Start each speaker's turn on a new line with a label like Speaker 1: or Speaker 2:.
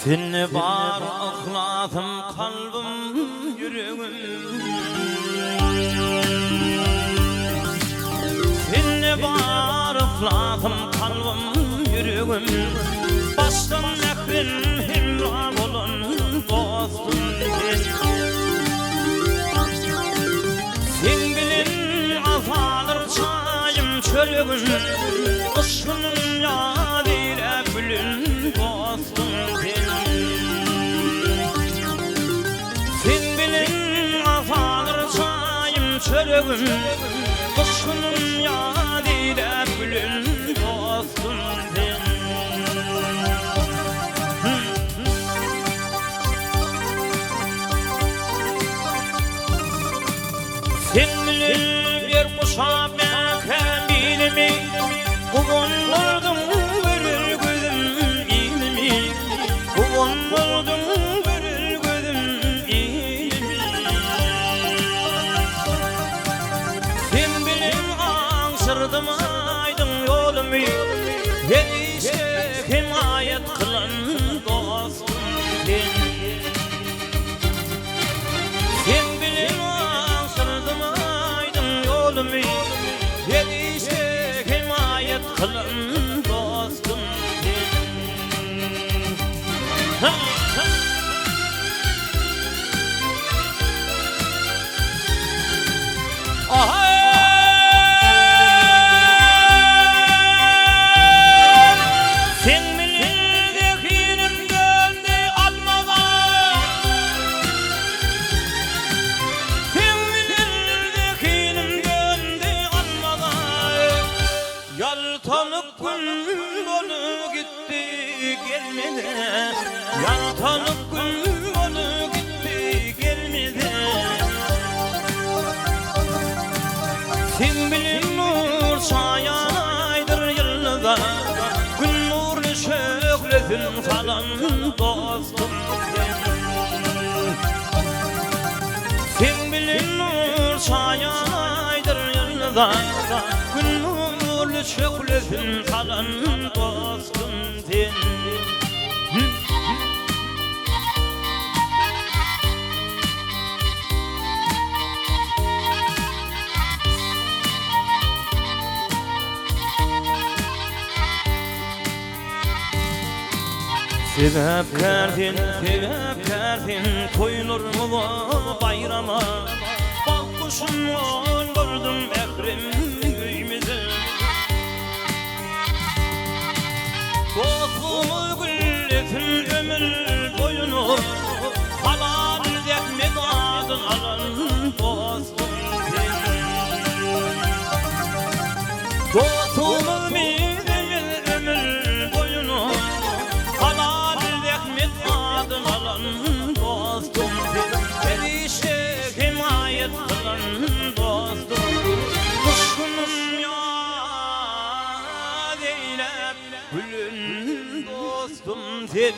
Speaker 1: Seni var ıhladım kalbim yüreğim. Seni var ıhladım kalbim yüreğim. Baştan mehrin himram olan dostum sen bilin azalır çayım çöreğim. Işkınım yadire gülün dostum sen bilin azalır çayım çöreğim. Işkınım yadire gülün dostum sen bilin bir kuşa bekemilimi. Kuvundurdum görür gözüm ilmi. Kuvundurdum görür gözüm ilmi. Sen bilin ansırdım aydın yolumu. Gelişe himayet kılan dostum sen bilin ansırdım aydın yolumu. Gelişe himayet kılan dostum sen bilin dekinim döndü almağa. Sen bilin dekinim döndü almağa. Yaltanıp gün bonu gitti gelmedi. Yaltanıp gün bonu gitti gelmedi. Sen bilin nur sayaydır yılda. Gün nurlu şöhretin falan dostum sen bilin nur sayaydır yılda. Gün nurlu şöhretin falan dostum sen sebep kerdin koyulur mu bayrama. Bak kuşumla gördüm ekrim köyümüzü. Dostluğumu gülletin ömür boyunu. Halal dekmek adın alan dostum dostluğumu bir ömür boyunu. Halal dekmek adın alan dostum gelişe himayet kılan dostum. Kuşkunum yad eylep gülün dostum sen